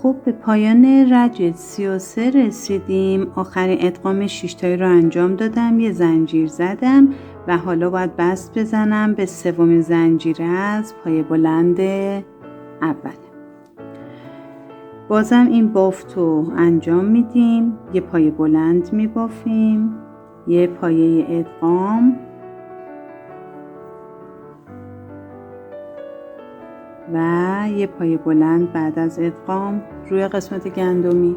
خب به پایان رج 33 رسیدیم. آخرین ادغام 6 تایی رو انجام دادم، یه زنجیر زدم و حالا باید بست بزنم به سومین زنجیره از پای بلند اول. بازم این بافت رو انجام میدیم، یه پای بلند میبافیم، یه پایه ادغام و یه پای بلند بعد از ادغام روی قسمت گندمی.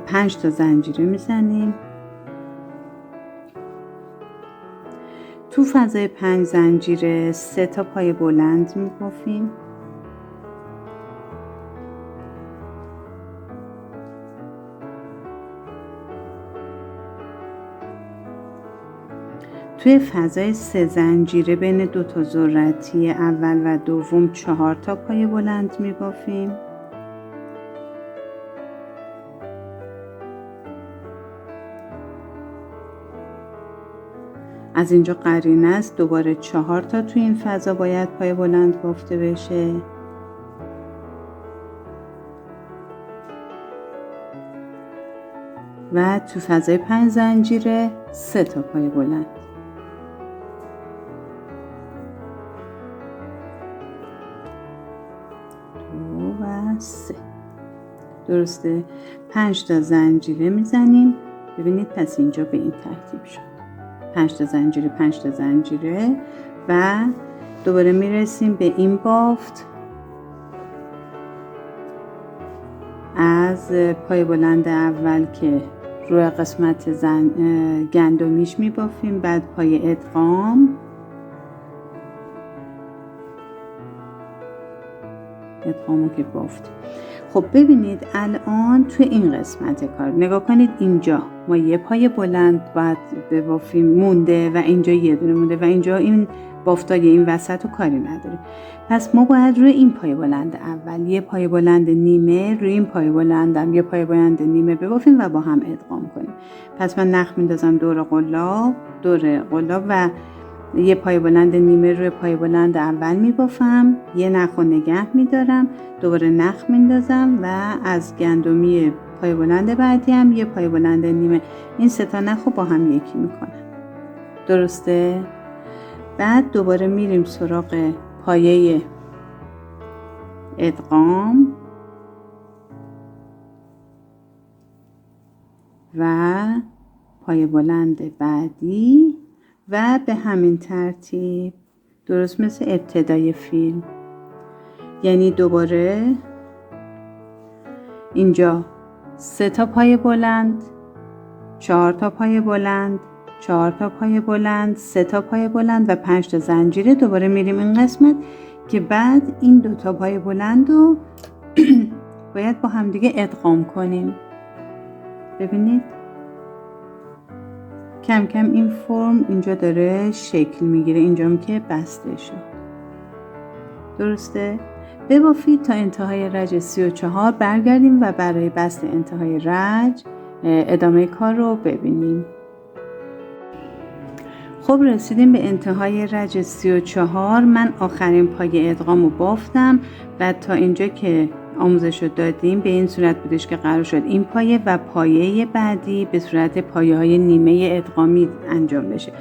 5 تا زنجیره میزنیم. تو فضای 5 زنجیره 3 تا پای بلند میبافیم. توی فضای 3 زنجیره بین 2 تا ذرتی اول و دوم 4 تا پای بلند میبافیم. از اینجا قرینه است، دوباره 4 تا توی این فضا باید پای بلند بافته بشه. و تو فضای 5 زنجیره 3 تا پای بلند. 2 و 3. درسته؟ 5 تا زنجیره میزنیم. ببینید پس اینجا به این ترتیب شد. 5 تا زنجیره 5 تا زنجیره و دوباره میرسیم به این بافت. از پای بلند اول که روی قسمت گندمیش میبافیم، بعد پای ادغامو که بافتیم. خب ببینید الان توی این قسمت کار نگاه کنید، اینجا ما یه پای بلند باید ببافیم مونده و اینجا یه دونه مونده و اینجا این بافتای این وسط رو کاری نداریم. پس ما باید روی این پای بلند اول یه پای بلند نیمه، روی این پای بلندم یه پای بلند نیمه ببافیم و با هم ادغام کنیم. پس من نخ میندازم دور قلاب و یه پای بلند نیمه روی پای بلند اول میبافم، یه نخ رو نگه میدارم، دوباره نخ میندازم و از گندمی پای بلند بعدی هم یه پای بلند نیمه، این 3 تا نخ رو با هم یکی میکنم. درسته؟ بعد دوباره میریم سراغ پایه ادغام و پای بلند بعدی و به همین ترتیب، درست مثل ابتدای فیلم. یعنی دوباره اینجا 3 تا پای بلند، 4 تا پای بلند، 4 تا پای بلند، 3 تا پای بلند و 5 تا زنجیره. دوباره میریم این قسمت که بعد این 2 تا پای بلند رو باید با همدیگه ادغام کنیم. ببینید کم کم این فرم اینجا داره شکل میگیره، اینجام که بسته شد. درسته؟ ببافید تا انتهای رج 34. برگردیم و برای بست انتهای رج ادامه کار رو ببینیم. خب رسیدیم به انتهای رج 34. من آخرین پای ادغام رو بافتم و تا اینجا که آموزش رو دادیم به این صورت بودش که قرار شد این پایه و پایه بعدی به صورت پایه های نیمه ادغامی انجام بشه.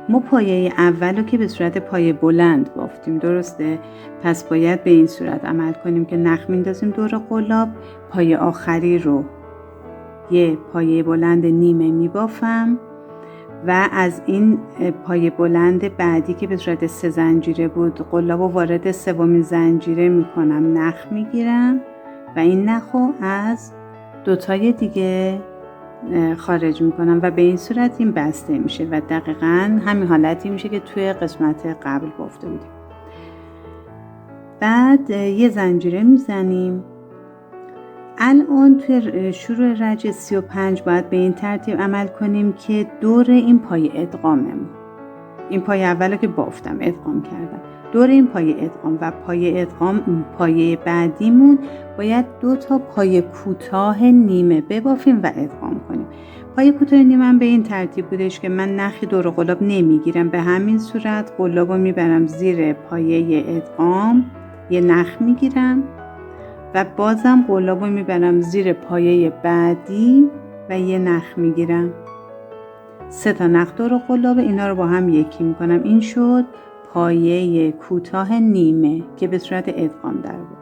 ما پایه اول رو که به صورت پایه بلند بافتیم، درسته؟ پس باید به این صورت عمل کنیم که نخ میندازیم دور قلاب، پایه آخری رو یه پایه بلند نیمه میبافم و از این پایه بلند بعدی که به صورت 3 زنجیره بود قلاب رو وارد سومین زنجیره میکنم، نخ میگیرم و این نخ رو از 2 تای دیگه خارج میکنم و به این صورت این بسته میشه و دقیقاً همین حالتی میشه که توی قسمت قبل بافته بودیم. بعد یه زنجیره میزنیم. الان توی شروع رج 35 باید به این ترتیب عمل کنیم که دور این پای ادغاممون، این پای اولو که بافتم ادغام کردم، دور این پای ادغام و پای ادغام پایه بعدیمون باید 2 تا پای کوتاه نیمه ببافیم و ادغام کنیم. پای کوتاه نیمه به این ترتیب بودش که من نخی دور قلاب نمیگیرم، به همین صورت قلابو میبرم زیر پایه ادغام، یه نخ میگیرم و بازم قلاب رو میبرم زیر پایه بعدی و یه نخ میگیرم. 3 تا نخ دور قلاب، اینا رو با هم یکی میکنم. این شد پایه کوتاه نیمه که به صورت ادغام در بود.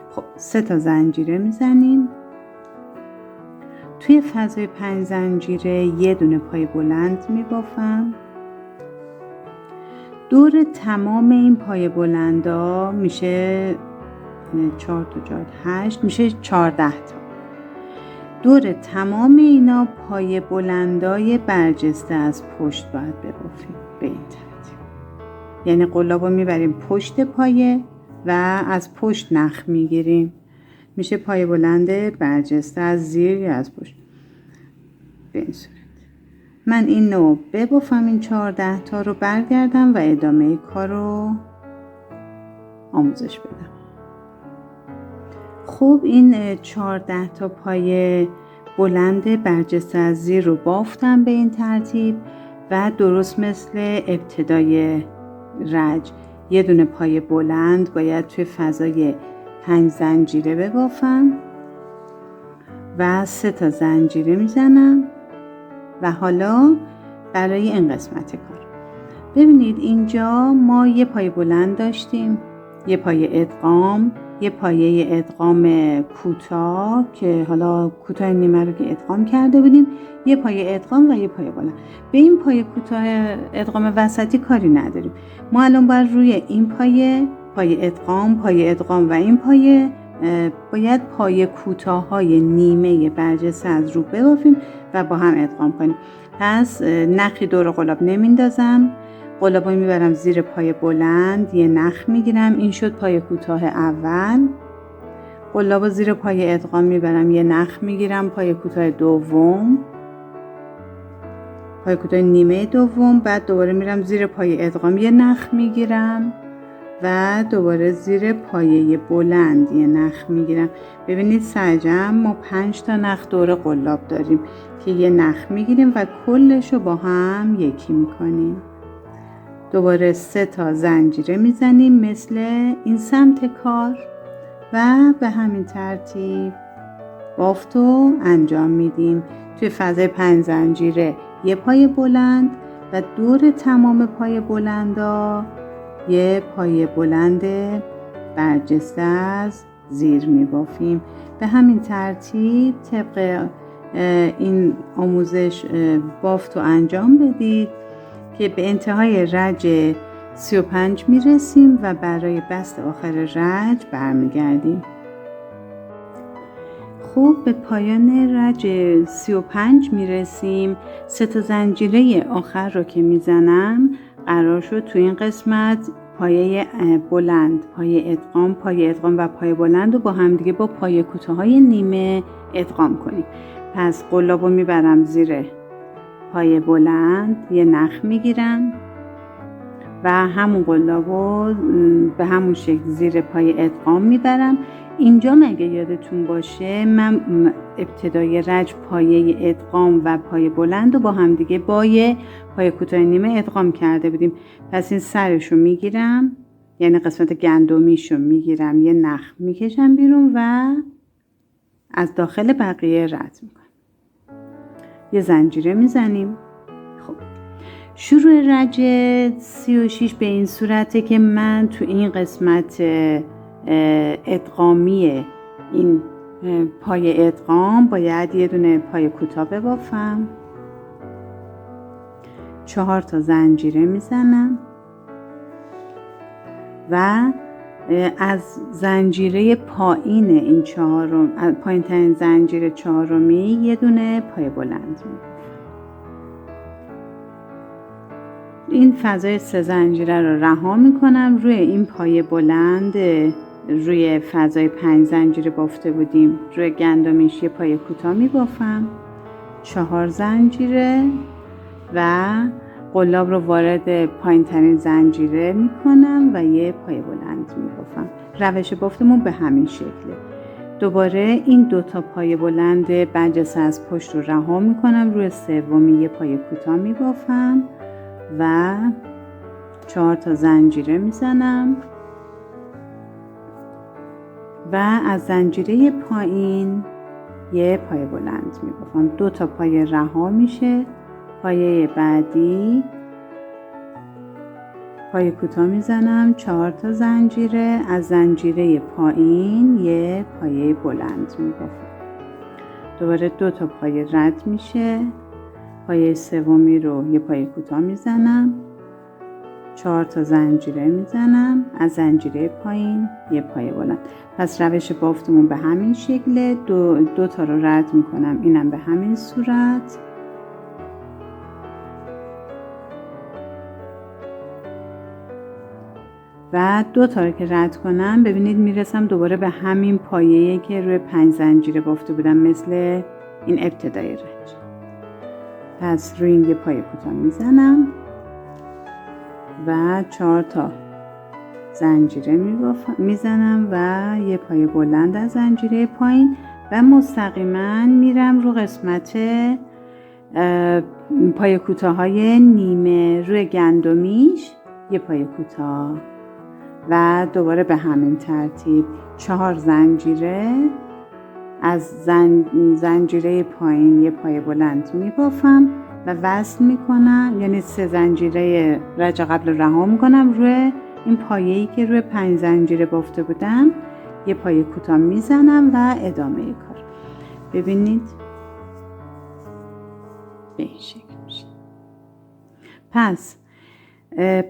خب 3 تا زنجیره میزنیم. توی فضای 5 زنجیره یه دونه پای بلند میبافم. دور تمام این پای بلندا میشه 4 تا 4 8 میشه 14 تا. دور تمام اینا پای بلندای برجسته از پشت باید ببافیم به این ترتیب. یعنی قلاب رو میبریم پشت پایه و از پشت نخ میگیریم، میشه پای بلند برجسته از زیر یا از پشت. به این صورت من این نوع ببافم، این 14 تا رو برگردم و ادامه کار رو آموزش بدم. خب این 14 تا پای بلند برجسته از زیر رو بافتم به این ترتیب و درست مثل ابتدای رج یه دونه پای بلند باید توی فضای 5 زنجیره ببافم و 3 تا زنجیره میزنم. و حالا برای این قسمت کار ببینید اینجا ما یه پای بلند داشتیم، یه پای ادغام، یه پایه ادغام کوتاه که حالا کوتاه نیمه رو که ادغام کرده بودیم، یه پایه ادغام و یه پایه بلند. به این پایه کوتاه ادغام وسطی کاری نداریم. ما الان باید روی این پایه ادغام و این پایه باید پایه کوتاه های نیمه برجسته از رو ببافیم و با هم ادغام کنیم. پس نخی دور قلاب نمیندازم، قلاب رو میبرم زیر پای بلند، یه نخ میگیرم، این شد پای کوتاه اول. قلاب رو زیر پای ادغام میبرم، یه نخ میگیرم، پای کوتاه دوم، پای کوتاه نیمه دوم. بعد دوباره میرم زیر پای ادغام، یه نخ میگیرم و دوباره زیر پایه بلند یه نخ میگیرم. ببینید سرجم ما 5 تا نخ دور قلاب داریم که یه نخ میگیریم و کلش رو با هم یکی میکنیم. دوباره 3 تا زنجیره میزنیم مثل این سمت کار و به همین ترتیب بافت رو انجام میدیم. توی فضای 5 زنجیره یه پای بلند و دور تمام پای بلندا یه پای بلند برجسته از زیر میبافیم. به همین ترتیب طبق این آموزش بافت رو انجام بدید که به انتهای رج 35 میرسیم و برای بست آخر رج برمیگردیم. خب به پایان رج 35 میرسیم. 3 تا زنجیره آخر رو که میزنم قرار شد تو این قسمت پایه بلند، پایه ادغام و پایه بلند رو با هم دیگه با پایه کوتاهای نیمه ادغام کنیم. پس قلاب رو میبرم زیر پایه بلند، یه نخ میگیرم و همون قلاب رو به همون شکل زیر پایه ادغام میبرم. اینجا مگه یادتون باشه من ابتدای رج پایه ادغام و پایه بلند رو با هم دیگه با پایه کوتاه نیمه ادغام کرده بودیم. پس این سرشو میگیرم، یعنی قسمت گندمیشو میگیرم، یه نخ میکشم بیرون و از داخل بقیه رد میکنم. یه زنجیره میزنیم. خب شروع رج 36 به این صورته که من تو این قسمت ادغامی این پای ادغام باید یه دونه پای کوتاه ببافم، 4 تا زنجیره میزنم و از زنجیره پایین این پایین ترین زنجیره 4می یه دونه پای بلند میبافم. این فضای 3 زنجیره رو رها میکنم. روی این پای بلند روی فضای 5 زنجیره بافته بودیم، روی گندمیش یه پای کوتاه میبافم، 4 زنجیره و قلاب رو وارد پایین ترین زنجیره میکنم و یه پای بلند میبافم. روش بافتمون به همین شکله. دوباره این 2 تا پای بلند برجسته از پشت رو رها میکنم، روی سومی یه پای کوتاه میبافم و 4 تا زنجیره میزنم و از زنجیره پایین یه پایه بلند میبافم. 2 تا پایه رها میشه. پایه بعدی پایه کوتاه میزنم، 4 تا زنجیره، از زنجیره پایین یه پایه بلند میبافم. دوباره 2 تا پایه رد میشه. پایه سومی رو یه پایه کوتاه میزنم، 4 تا زنجیره میزنم، از زنجیره پایین یه پایه بلند. پس روش بافتمون به همین شکله. 2 تا رو رد میکنم، اینم به همین صورت. و 2 تا رو که رد کنم ببینید میرسم دوباره به همین پایه‌ای که روی 5 زنجیره بافته بودم، مثل این ابتدای رنج. پس روی این یه پایه کوتاه میزنم و 4 تا زنجیره میزنم و یه پایه بلند از زنجیره پایین و مستقیما میرم رو قسمت پایه کوتاه‌های نیمه روی گندمیش یه پایه کوتاه و دوباره به همین ترتیب 4 زنجیره از زنجیره پایین یه پایه بلند میبافم و وصل میکنم، یعنی 3 زنجیره رج قبل رها میکنم روی این پایه‌ای که روی 5 زنجیره بافته بودم، یه پایه کوتاه میزنم و ادامه کار. ببینید به این شکل میشه. پس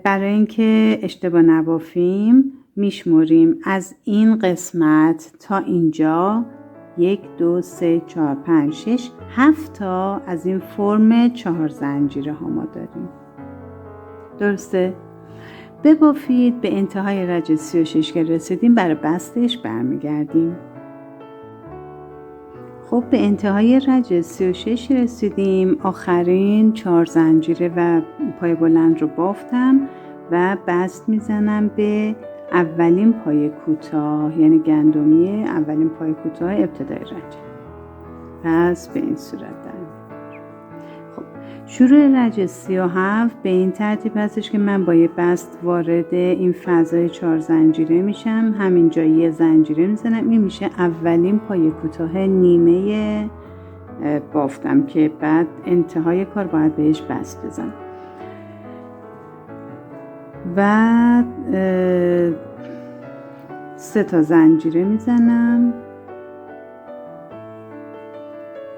برای اینکه اشتباه نبافیم میشمریم از این قسمت تا اینجا 1 2 3 4 5 6 7 تا از این فرم 4 زنجیره ها ما داریم. درسته؟ ببافید. به انتهای رج 36 که رسیدیم برای بستش برمیگردیم. خب به انتهای رج 36 رسیدیم. آخرین 4 زنجیره و پای بلند رو بافتم و بست میزنم به اولین پای کوتاه، یعنی گندمی اولین پای کوتاه ابتدای رج. پس به این صورت در خب شروع رج 37 به این ترتیب هستش که من با یه بست وارد این فضای 4 زنجیره میشم. همینجا یه زنجیره میزنم. این میشه اولین پای کوتاه نیمه بافتم که بعد انتهای کار باید بهش بست بزنم. و 3 تا زنجیره میزنم.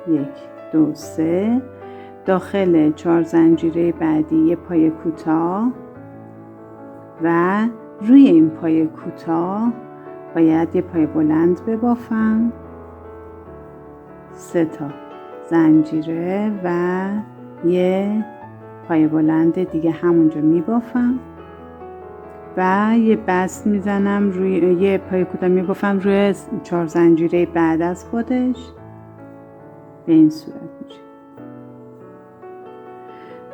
1 2 3. داخل 4 زنجیره بعدی یه پای کوتاه و روی این پای کوتاه باید یه پای بلند ببافم. 3 تا زنجیره و یه پای بلند دیگه همونجا میبافم و یه بست میزنم روی یه پای کوتاه میبافم روی 4 زنجیره بعد از خودش. به این صورت میشه.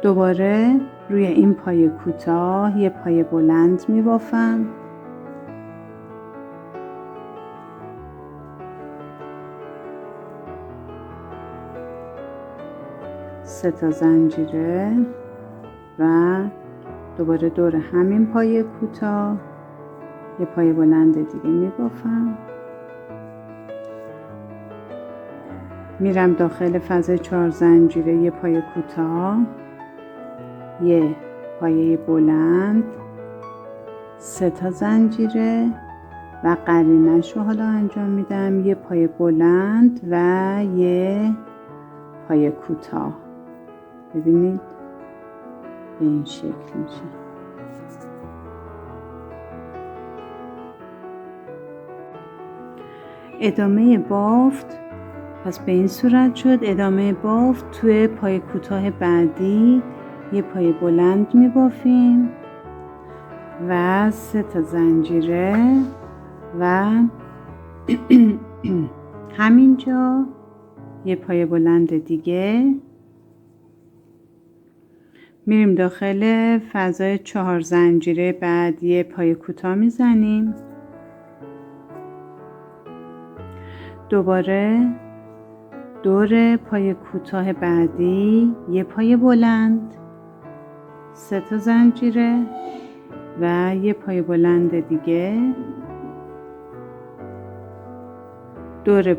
دوباره روی این پای کوتاه یه پای بلند میبافم. سه تا زنجیره و دوباره دور همین پای کوتاه یه پای بلند دیگه میبافم. میرم داخل فاز 4 زنجیره یه پای کوتاه، یه پایه بلند، 3 تا زنجیره و قرینش رو حالا انجام میدم. یه پای بلند و یه پای کوتاه. ببینید به این شکل میشه. ادامه بافت پس به این صورت شد. ادامه بافت توی پای کوتاه بعدی یه پای بلند میبافیم و 3 تا زنجیره و همینجا یه پای بلند دیگه. میریم داخل فضای 4 زنجیره بعد یه پای کوتاه میزنیم. دوباره دور پای کوتاه بعدی یه پای بلند، 3 تا زنجیره و یه پای بلند دیگه. دور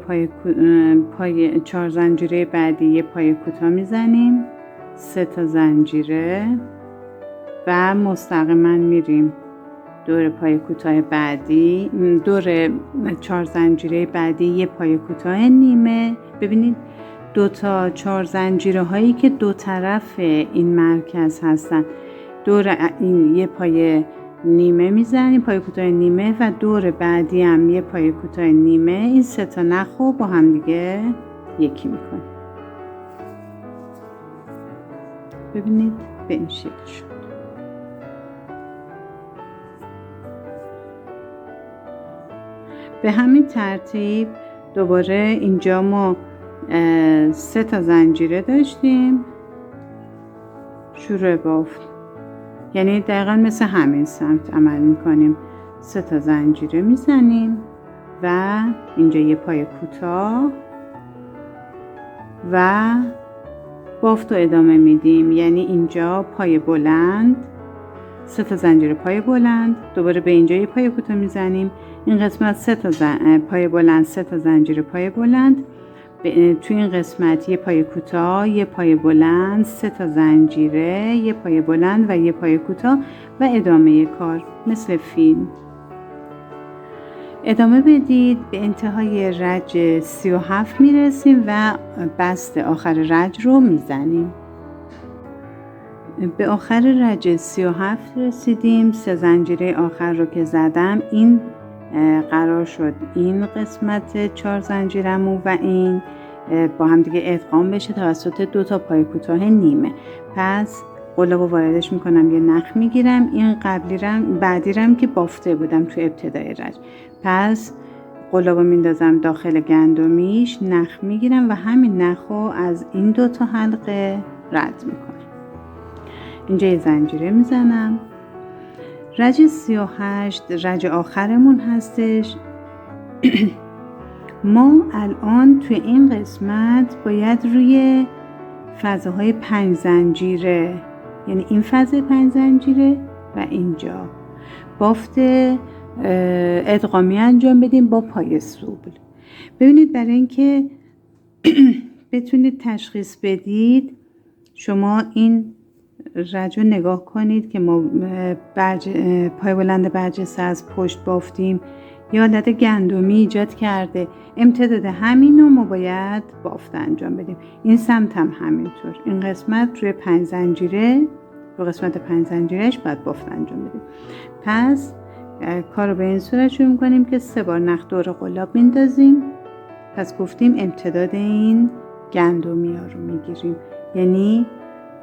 پای 4 زنجیره بعدی یه پای کوتاه میزنیم، 3 تا زنجیره و مستقیما میریم دور پای کوتاه بعدی، دور 4 زنجیره بعدی یه پای کوتاه نیمه. ببینید 2 تا 4 زنجیره هایی که دو طرف این مرکز هستن، دور این یه پای نیمه میزنیم، پای کوتاه نیمه، و دور بعدی هم یه پای کوتاه نیمه. این 3 تا نخ رو با هم دیگه یکی میکنیم. ببینید به این شکل شد. به همین ترتیب دوباره اینجا ما 3 تا زنجیره داشتیم، شروع بافت، یعنی دقیقا مثل همین سمت عمل میکنیم. 3 تا زنجیره میزنیم و اینجا یه پای کوتاه و بافت رو ادامه میدیم، یعنی اینجا پای بلند، 3 تا زنجیره پای بلند، دوباره به اینجا یه پای کوتاه میزنیم. این قسمت 3 تا پای بلند، 3 تا زنجیره پای بلند، توی این قسمت یه پای کوتاه، یه پای بلند، 3 تا زنجیره، یه پای بلند و یه پای کوتاه و ادامه کار مثل فیلم. ادامه بدید. به انتهای رج 37 میرسیم و بست آخر رج رو میزنیم. به آخر رج 37 رسیدیم. 3 زنجیره آخر رو که زدم، این قرار شد این قسمت 4 زنجیرمو و این با هم دیگه ادغام بشه توسط 2 تا پای کوتاه نیمه. پس قلابو واردش میکنم، یه نخ میگیرم، این بعدیرم که بافته بودم تو ابتدای رج، پس قلابو میندازم داخل گندمیش، نخ میگیرم و همین نخو از این 2 تا حلقه رد میکنم. اینجا یه زنجیره میزنم. رج 38 رج آخرمون هستش. ما الان توی این قسمت باید روی فضاهای 5 زنجیره، یعنی این فضای 5 زنجیره و اینجا بافت ادغامی انجام بدیم با پای سوبل. ببینید برای اینکه بتونید تشخیص بدید، شما این رج رو نگاه کنید که ما پای بلند برجسته از پشت بافتیم، یه حالت گندمی ایجاد کرده. امتداد همین رو ما باید بافت انجام بدیم. این سمت هم همینطور، این قسمت روی 5 زنجیره، رو قسمت 5 زنجیرهش باید بافت انجام بدیم. پس کار رو به این صورت شروع می‌کنیم که 3 بار نخ دور قلاب میندازیم. پس گفتیم امتداد این گندمی ها رو میگیریم، یعنی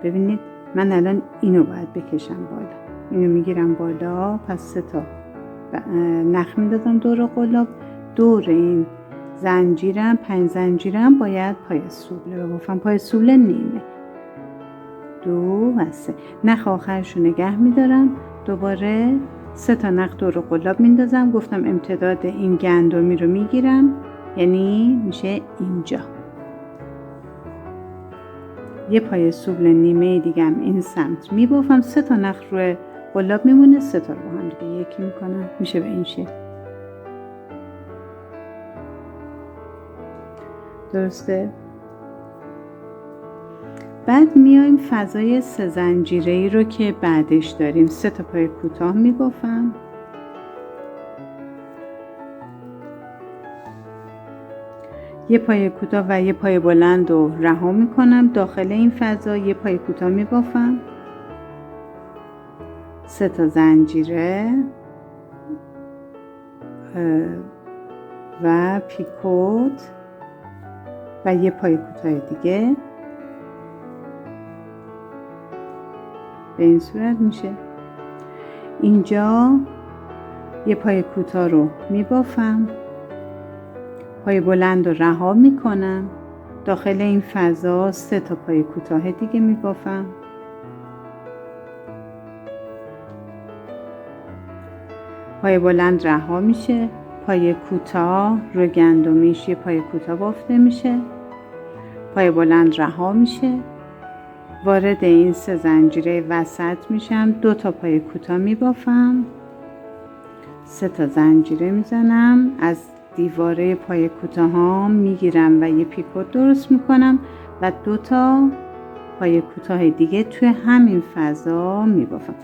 ببینید من الان اینو باید بکشم بالا، اینو میگیرم بالا، پس 3 تا نخ میندازم دور قلاب، دور این زنجیرم 5 زنجیرم باید پای سوبله ببافم، پای سوبله نیمه، 2 و 3 نخ آخرش رو نگه میدارم، دوباره 3 تا نخ دور قلاب میندازم. گفتم امتداد این گندمی رو میگیرم، یعنی میشه اینجا یه پای سوبل نیمه دیگه هم این سمت میبافم، 3 تا نخ روی قلاب میمونه، 3 تا رو با هم دیگه یکی میکنم، میشه به این شکل. درسته؟ بعد میایم فضای 3 زنجیره‌ای رو که بعدش داریم، 3 تا پای کوتاه میبافم، یه پای کوتاه و یه پای بلند رو رها میکنم، داخل این فضا یه پای کوتاه میبافم، 3 تا زنجیره و پیکوت و یه پای کوتاه دیگه. به این صورت میشه. اینجا یه پای کوتاه رو میبافم، پای بلند رو رها میکنم، داخل این فضا 3 تا پای کوتاه دیگه میبافم، پای بلند رها میشه، پای کوتاه رو گندمیش یه پای کوتاه بافته میشه، پای بلند رها میشه، وارد این 3 زنجیره وسط میشم، 2 تا پای کوتاه میبافم، 3 تا زنجیره میزنم، از دیواره پای کوتاه میگیرم و یه پیکوت درست میکنم و 2 تا پای کوتاه دیگه توی همین فضا میبافم.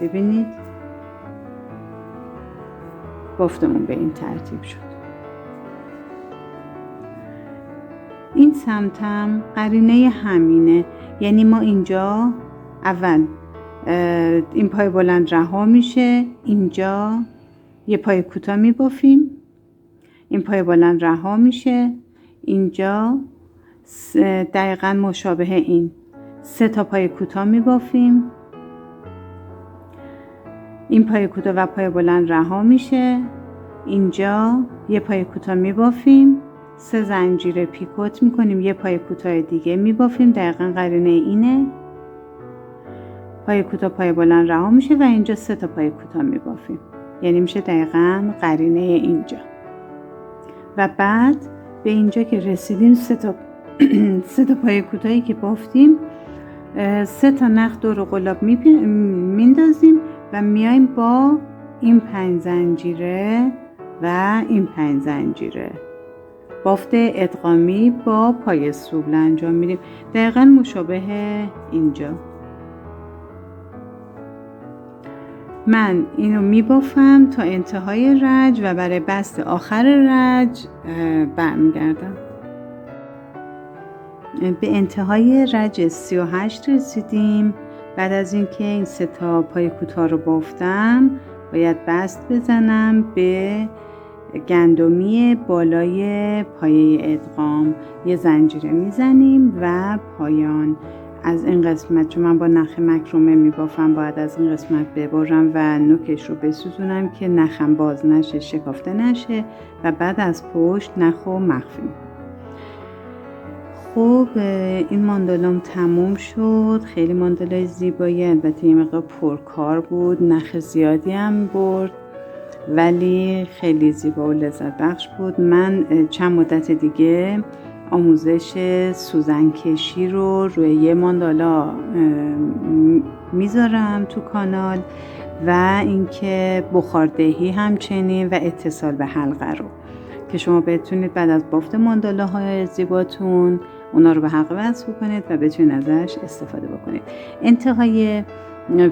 ببینید بافتمون به این ترتیب شد. این سمتم قرینه همینه، یعنی ما اینجا اول این پای بلند رها میشه، اینجا یه پای کوتاه میبافیم، این پای بلند رها میشه، اینجا دقیقاً مشابه این 3 تا پای کوتاه میبافیم، این پای کوتاه و پای بلند رها میشه، اینجا یه پای کوتاه میبافیم، 3 زنجیر پیکوت میکنیم، یه پای کوتاه دیگه میبافیم، دقیقاً قرینه اینه، پای کوتاه پای بلند رها میشه و اینجا 3 تا پای کوتاه میبافیم، یعنی میشه دقیقاً قرینه اینجا. و بعد به اینجا که رسیدیم 3 تا پای کوتاهی که بافتیم 3 تا نخ دور قلاب میندازیم و میایم با این 5 زنجیره و این 5 زنجیره بافت ادغامی با پای سوبل انجام میدیم، دقیقاً مشابه اینجا. من اینو میبافم تا انتهای رج و برای بست آخر رج برمیگردم. به انتهای رج 38 رسیدیم. بعد از اینکه این 3 تا پای کوتاه رو بافتم باید بست بزنم به گندمی بالای پایه ادغام، یه زنجیره میزنیم و پایان از این قسمت، چون من با نخ مکرمه میبافم باید از این قسمت ببرم و نوکش رو بسوزونم که نخم باز نشه، شکافته نشه و بعد از پشت نخو مخفی میکنم. خب این ماندالام تموم شد. خیلی ماندالای زیبایی، البته یه مقدار پرکار بود، نخ زیادی هم برد ولی خیلی زیبا و لذت بخش بود. من چند مدت دیگه آموزش سوزن کشی رو روی یه ماندالا میذارم تو کانال و اینکه بخاردهی همچنین و اتصال به حلقه رو که شما بتونید بعد از بافت ماندالاهای زیباتون اونا رو به حلقه وصل کنید و بتونید ازش استفاده بکنید. انتهای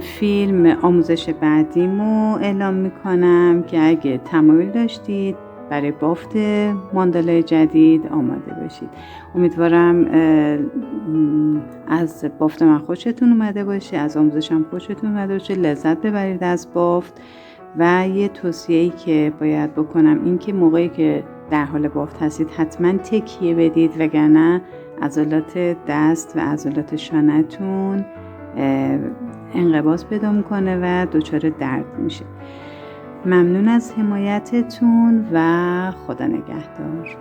فیلم آموزش بعدیمو اعلام میکنم که اگه تمایل داشتید برای بافت ماندالای جدید آماده باشید. امیدوارم از بافت من خوشتون اومده باشه، از آموزشم خوشتون اومده باشه، لذت ببرید از بافت. و یه توصیه‌ای که باید بکنم این که موقعی که در حال بافت هستید حتما تکیه بدید وگرنه عضلات دست و عضلات شانه‌تون انقباض پیدا میکنه و دچار درد میشه. ممنون از حمایتتون و خدا نگهدار.